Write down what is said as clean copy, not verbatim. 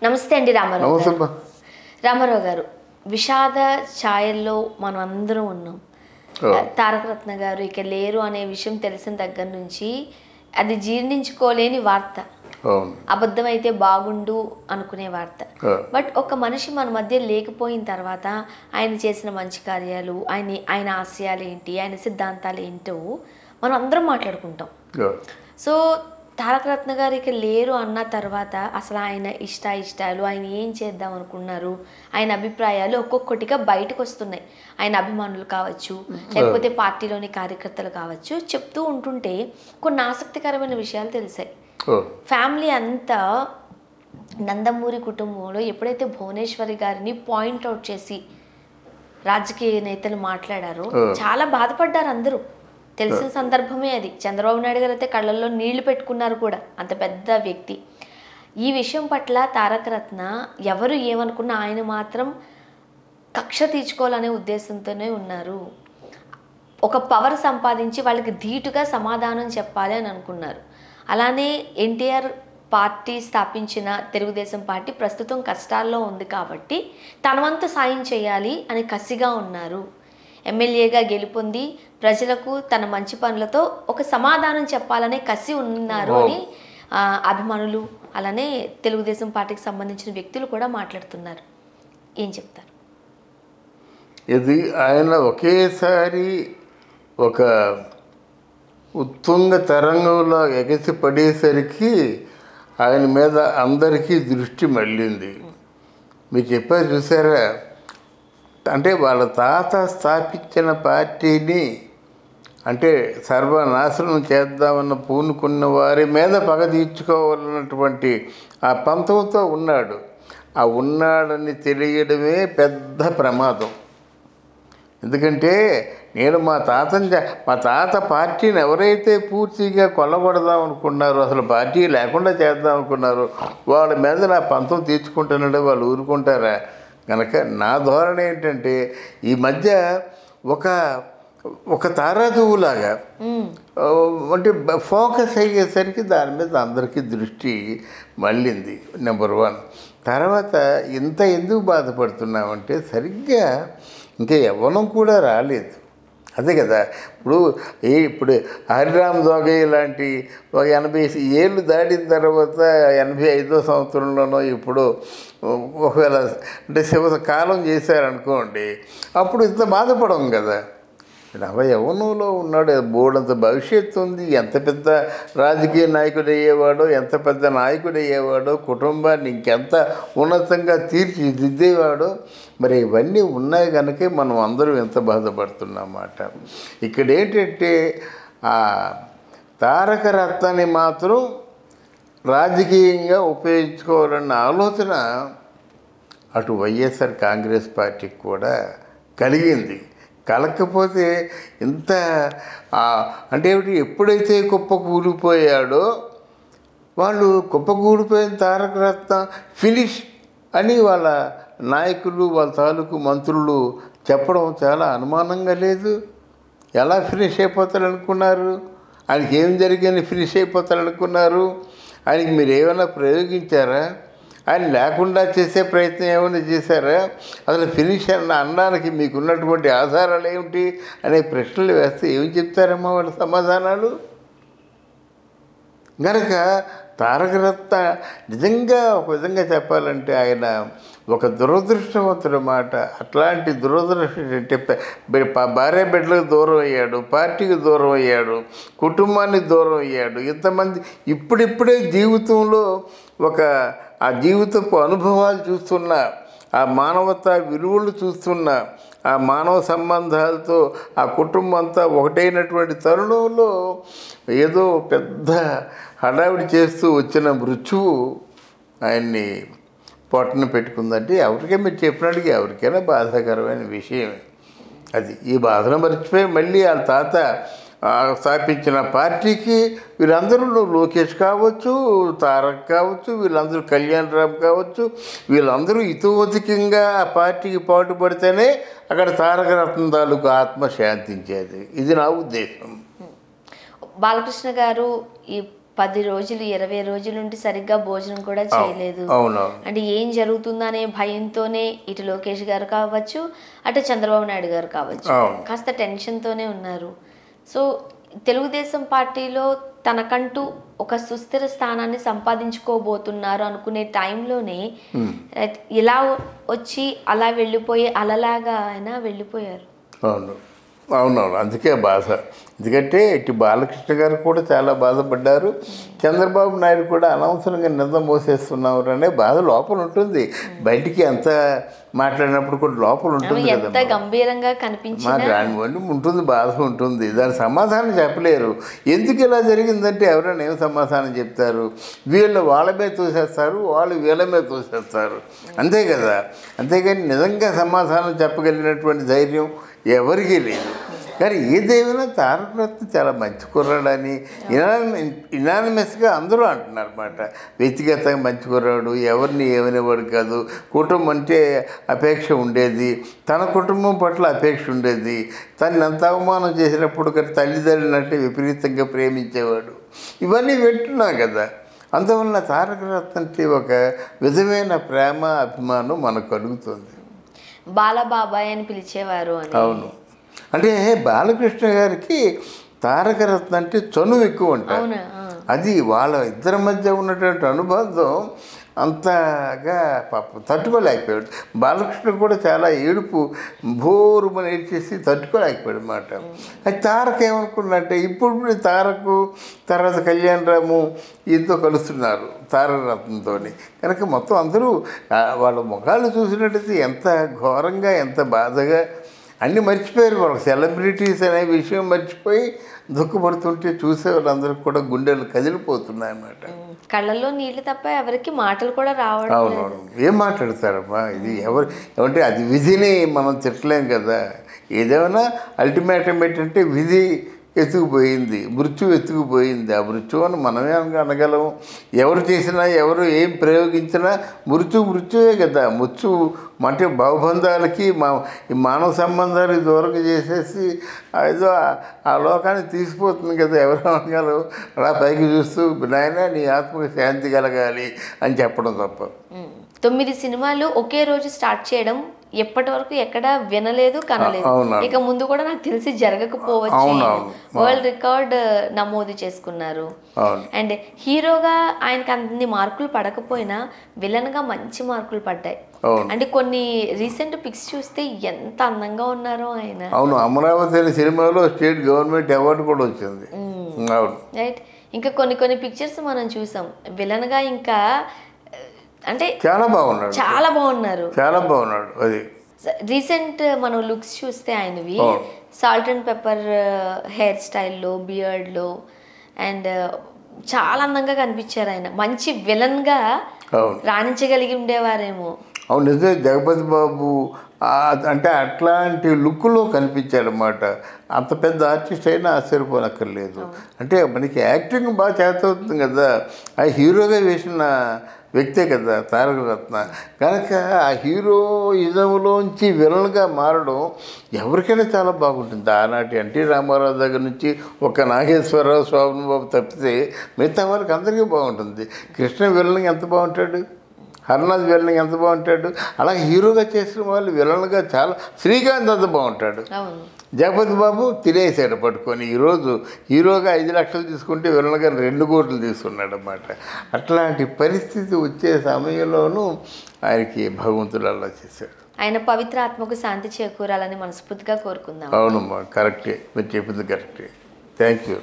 నమస్తే అండి రామారావు గారు. నమస్తే. రామారావు గారు, విషాద ఛాయల్లో మనం అందరం ఉన్నాం. తారక రత్న గారు ఇక లేరు అనే విషయం తెలిసిన దగ్గర నుంచి అది జీర్ణించుకోలేని వార్త. అబద్ధం అయితే బాగుండు అనుకునే వార్త. బట్ ఒక మనిషి మన మధ్య లేకపోయిన తర్వాత ఆయన చేసిన మంచి కార్యాలు, ఆయన ఆశయాలు ఏంటి, ఆయన సిద్ధాంతాలు ఏంటో మనం అందరం మాట్లాడుకుంటాం. సో తారక రత్న గారు ఇక లేరు అన్న తర్వాత అసలు ఆయన ఇష్టాలు, ఆయన ఏం చేద్దాం అనుకున్నారు, ఆయన అభిప్రాయాలు ఒక్కొక్కటిగా బయటకు వస్తున్నాయి. ఆయన అభిమానులు కావచ్చు, లేకపోతే పార్టీలోని కార్యకర్తలు కావచ్చు, చెప్తూ ఉంటుంటే కొన్ని ఆసక్తికరమైన విషయాలు తెలిసాయి. ఫ్యామిలీ అంతా నందమూరి కుటుంబంలో ఎప్పుడైతే భువనేశ్వరి గారిని పాయింట్అవుట్ చేసి రాజకీయ నేతలు మాట్లాడారో చాలా బాధపడ్డారు అందరూ. తెలిసిన సందర్భమే అది. చంద్రబాబు నాయుడు గారు అయితే కళ్ళల్లో నీళ్లు పెట్టుకున్నారు కూడా, అంత పెద్ద వ్యక్తి. ఈ విషయం పట్ల తారక రత్న ఎవరు ఏమనుకున్నా ఆయన మాత్రం కక్ష తీర్చుకోవాలనే ఉద్దేశంతోనే ఉన్నారు. ఒక పవర్ సంపాదించి వాళ్ళకి ధీటుగా సమాధానం చెప్పాలి అని అనుకున్నారు. అలానే ఎన్టీఆర్ పార్టీ స్థాపించిన తెలుగుదేశం పార్టీ ప్రస్తుతం కష్టాల్లో ఉంది కాబట్టి తన వంతు సాయం చేయాలి అని కసిగా ఉన్నారు. ఎమ్మెల్యేగా గెలుపొంది ప్రజలకు తన మంచి పనులతో ఒక సమాధానం చెప్పాలనే కసి ఉన్నారు అని అభిమానులు, అలానే తెలుగుదేశం పార్టీకి సంబంధించిన వ్యక్తులు కూడా మాట్లాడుతున్నారు. ఏం చెప్తారు? ఇది ఆయన ఒకేసారి ఒక ఉత్తుంగ తరంగంలో ఎగసి పడేసరికి ఆయన మీద అందరికీ దృష్టి మళ్ళింది. మీరు చెప్పారు చూసారా, అంటే వాళ్ళ తాత స్థాపించిన పార్టీని అంటే సర్వనాశనం చేద్దామన్న పూనుకున్న వారి మీద పగ తీర్చుకోవాలన్నటువంటి ఆ పంతంతో ఉన్నాడు. ఆ ఉన్నాడని తెలియడమే పెద్ద ప్రమాదం. ఎందుకంటే నేను మా తాత పార్టీని ఎవరైతే పూర్తిగా కొల్లగొడదాం అనుకున్నారో, అసలు పార్టీ లేకుండా చేద్దాం అనుకున్నారో వాళ్ళ మీద నా పంతం తీర్చుకుంటున్నాడే వాళ్ళు ఊరుకుంటారా? కనుక నా ధోరణి ఏంటంటే ఈ మధ్య ఒక తారాజువులాగా అంటే ఫోకస్ అయ్యేసరికి దాని మీద అందరికీ దృష్టి మళ్ళింది. నెంబర్ 1. తర్వాత ఇంత ఎందుకు బాధపడుతున్నామంటే సరిగ్గా ఇంకా యవ్వనం కూడా రాలేదు. అదే కదా, ఇప్పుడు హరిరామ్ జోగయ్య లాంటి ఒక 80 ఏళ్ళు దాటిన తర్వాత 85వ సంవత్సరంలోనో ఇప్పుడు ఒకవేళ అంటే శివకాలం చేశారనుకోండి, అప్పుడు ఇంత బాధపడం కదా. యవ్వనంలో ఉన్నాడు, బోర్డంత భవిష్యత్తు ఉంది. ఎంత పెద్ద రాజకీయ నాయకుడు అయ్యేవాడో, ఎంత పెద్ద నాయకుడు అయ్యేవాడో, కుటుంబాన్ని ఇంకెంత ఉన్నతంగా తీర్చిదిద్దేవాడో. మరి ఇవన్నీ ఉన్నాయి కనుకే మనం అందరం ఎంత బాధపడుతున్నమాట. ఇక్కడ ఏంటంటే ఆ తారక రత్నాన్ని మాత్రం రాజకీయంగా ఉపయోగించుకోవాలన్న ఆలోచన అటు వైఎస్ఆర్ కాంగ్రెస్ పార్టీకి కూడా కలిగింది. కలకపోతే ఇంత అంటే ఎప్పుడైతే కుప్పకూలిపోయాడో వాళ్ళు కుప్పకూలిపోయిన తారక రత్న ఫినిష్ అని వాళ్ళ నాయకులు, వాళ్ళ తాలూకు మంత్రులు చెప్పడం చాలా అనుమానంగా లేదు? ఎలా ఫినిష్ అయిపోతారనుకున్నారు? ఆయనకి ఏం జరిగిందని ఫినిష్ అయిపోతారనుకున్నారు? ఆయనకి మీరు ఏమైనా ప్రయోగించారా? ఆయన లేకుండా చేసే ప్రయత్నం ఏమైనా చేశారా? అసలు ఫినిష్ అనడానికి మీకు ఉన్నటువంటి ఆధారాలు ఏమిటి అనే ప్రశ్నలు వేస్తే ఏమి చెప్తారమ్మా వాళ్ళ సమాధానాలు? కనుక తారక రత్న నిజంగా ఒక విధంగా చెప్పాలంటే ఆయన ఒక దురదృష్టవంతుడు మాట. అట్లాంటి దురదృష్టం అంటే భార్య బిడ్డలకు దూరం అయ్యాడు, పార్టీకి దూరం అయ్యాడు, కుటుంబానికి దూరం అయ్యాడు. ఇంతమంది ఇప్పుడిప్పుడే జీవితంలో ఆ జీవితపు అనుభవాలు చూస్తున్నా, ఆ మానవతా విలువలు చూస్తున్నా, ఆ మానవ సంబంధాలతో ఆ కుటుంబం అంతా ఒకటైనటువంటి తరుణంలో ఏదో పెద్ద హడావిడి చేస్తూ వచ్చిన మృత్యువు ఆయన్ని పొట్టను పెట్టుకుందంటే ఎవరికైనా మీరు చెప్పినట్టుగా ఎవరికైనా బాధాకరమైన విషయమే అది. ఈ బాధను మర్చిపోయి మళ్ళీ వాళ్ళ తాత స్థాపించిన పార్టీకి వీళ్ళందరూ లోకేష్ కావచ్చు, తారక్ కావచ్చు, వీళ్ళందరూ కళ్యాణ్ రామ్ కావచ్చు, వీళ్ళందరూ ఇతోధికంగా ఆ పార్టీకి పాటుపడితేనే అక్కడ తారక రత్న తాలూకు ఆత్మ శాంతించేది. ఇది నా ఉద్దేశం. బాలకృష్ణ గారు ఈ 10 రోజులు 20 రోజుల నుండి సరిగ్గా భోజనం కూడా చేయలేదు. అవునవును. అంటే ఏం జరుగుతుందనే భయంతోనే ఇటు లోకేష్ గారు కావచ్చు, అటు చంద్రబాబు నాయుడు గారు కావచ్చు, కాస్త టెన్షన్తోనే ఉన్నారు. సో తెలుగుదేశం పార్టీలో తనకంటూ ఒక సుస్థిర స్థానాన్ని సంపాదించుకోబోతున్నారు అనుకునే టైంలోనే ఇలా వచ్చి అలా వెళ్ళిపోయి అలలాగా ఆయన వెళ్ళిపోయారు. అవును అవునవును, అందుకే బాధ. ఎందుకంటే ఇటు బాలకృష్ణ గారు కూడా చాలా బాధపడ్డారు, చంద్రబాబు నాయుడు కూడా అనవసరంగా నింద మోసేస్తున్నారు అనే బాధ లోపల ఉంటుంది. బయటికి ఎంత మాట్లాడినప్పుడు కూడా లోపల ఉంటుంది ఎంత కదా, గంభీరంగా కనిపించినా రానివ్వండి ఉంటుంది, బాధ ఉంటుంది. దాని సమాధానం చెప్పలేరు. ఎందుకు ఇలా జరిగిందంటే ఎవరైనా ఏం సమాధానం చెప్తారు? వీళ్ళు వాళ్ళ మీద తోసేస్తారు, వాళ్ళు వీళ్ళ మీద తోసేస్తారు, అంతే కదా. అంతేగాని నిజంగా సమాధానం చెప్పగలిగినటువంటి ధైర్యం ఎవరికీ లేదు. కానీ ఏదేమైనా తారక రత్న చాలా మంచి కుర్రాడని ఇనానిమస్గా అందరూ అంటున్నారు అన్నమాట. వ్యక్తిగతంగా మంచి కుర్రాడు, ఎవరిని ఏమనేవాడు కాదు, కుటుంబం అంటే అపేక్ష ఉండేది, తన కుటుంబం పట్ల అపేక్ష ఉండేది, తను ఎంత అవమానం చేసినప్పుడు తల్లిదండ్రులు అంటే విపరీతంగా ప్రేమించేవాడు. ఇవన్నీ వింటున్నాం కదా. అందువల్ల తారక రత్న అంటే ఒక విధమైన ప్రేమ అభిమానం మనకు కలుగుతుంది. బాలబాబాయ్ అని పిలిచేవారు అని. అవును, అంటే బాలకృష్ణ గారికి తారక రత్న అంటే చనువు ఎక్కువ ఉంటారు. అది వాళ్ళ ఇద్దరి మధ్య ఉన్నటువంటి అనుబంధం అంతగా పాపం తట్టుకోలేకపోయాడు. బాలకృష్ణ కూడా చాలా ఏడుపు బోరుమని ఏడ్చేసి తట్టుకోలేకపోయాడు అన్నమాట. అది తారక ఏమనుకున్నట్టే ఇప్పుడు తారకు తర్వాత కళ్యాణ్ రాము ఈయనతో కలుస్తున్నారు తారకరత్నంతో. కనుక మొత్తం అందరూ వాళ్ళ ముఖాలు చూసినట్టయితే ఎంత ఘోరంగా ఎంత బాధగా అన్నీ మర్చిపోయారు. వాళ్ళకి సెలబ్రిటీస్ అనే విషయం మర్చిపోయి దుఃఖపడుతుంటే చూసే వాళ్ళందరికీ కూడా గుండెలు కదిలిపోతున్నాయి అన్నమాట. కళ్ళల్లో నీళ్ళు తప్ప ఎవరికి మాటలు కూడా రావడం. అవునవును, ఏం మాట్లాడతారమ్మా? ఇది ఏమంటే అది విధిని మనం తిట్టలేం కదా. ఏదేమైనా అల్టిమేటం ఏంటంటే విధి ఎత్తుకుపోయింది, మృత్యు ఎత్తుకుపోయింది. ఆ మృత్యువుని మనమే అనగలము. ఎవరు చేసినా ఎవరు ఏం ప్రయోగించినా మృత్యువే కదా. మృత్యువు అంటే భావబంధాలకి ఈ మానవ సంబంధాలకి దూరం చేసేసి ఏదో ఆ లోకాన్ని తీసిపోతుంది కదా. ఎవరు అనగలవు? అలా పైకి చూస్తూ నాయనా నీ ఆత్మకు శాంతి కలగాలి అని చెప్పడం తప్ప. 9 సినిమాలు ఒకే రోజు స్టార్ట్ చేయడం ఎప్పటి వరకు ఎక్కడ వినలేదు కనలేదు. ఇక ముందు కూడా నాకు తెలిసి జరగకపోవచ్చు. వరల్డ్ రికార్డ్ నమోదు చేసుకున్నారు. అండ్ హీరోగా ఆయనకి అన్ని మార్కులు పడకపోయినా విలన్ గా మంచి మార్కులు పడ్డాయి. అంటే కొన్ని రీసెంట్ పిక్స్ చూస్తే ఎంత అందంగా ఉన్నారో ఆయన. అవును, అమరావతి అనే సినిమాలో స్టేట్ గవర్నమెంట్ అవార్డు కూడా వచ్చింది. రైట్. ఇంకా కొన్ని పిక్చర్స్ మనం చూసాం విలన్ గా. ఇంకా అంటే చాలా బాగున్నారు. అది రీసెంట్ మనం లుక్స్ చూస్తే ఆయనవి సాల్ట్ అండ్ పెప్పర్ హెయిర్ స్టైల్లో, బియర్డ్లో అండ్ చాలా అందంగా కనిపించారు ఆయన. మంచి విలన్ గా రాణించగలిగి ఉండేవారేమో. అవును, నిజమే. జగపతి బాబు అంటే అట్లాంటి లుక్లో కనిపించాడనమాట. అంత పెద్ద ఆర్టిస్ట్ అయినా ఆశ్చర్యపోనక్కర్లేదు. అంటే మనకి యాక్టింగ్ బాగా చేతవుతుంది కదా. ఆ హీరోగా వేసిన వ్యక్తే కదా తారక రత్న. కనుక ఆ హీరోయిజంలోంచి విలన్గా మారడం ఎవరికైనా చాలా బాగుంటుంది. ఆనాటి ఎన్టీ రామారావు దగ్గర నుంచి ఒక నాగేశ్వరరావు, శోభన్ బాబు తప్పితే మిగతా వాళ్ళకి అందరికీ బాగుంటుంది. కృష్ణ విలన్గా ఎంత బాగుంటాడు, హర్నాథ్ విలన్గా ఎంత బాగుంటాడు. అలాగే హీరోగా చేసిన వాళ్ళు విలన్గా చాలా, శ్రీకాంత్ అంత బాగుంటాడు. జగపతి బాబు తినేసాడు పట్టుకొని. ఈరోజు హీరోగా 5 లక్షలు తీసుకుంటే విలన్గా 2 కోట్లు తీసుకున్నాడు అన్నమాట. అట్లాంటి పరిస్థితి వచ్చే సమయంలోనూ ఆయనకి భగవంతుడు అలా చేశాడు. ఆయన పవిత్ర ఆత్మకు శాంతి చేకూరాలని మనస్ఫూర్తిగా కోరుకుందాం. అవునమ్మా, కరెక్టే, మీరు చెప్పింది కరెక్టే. Thank you.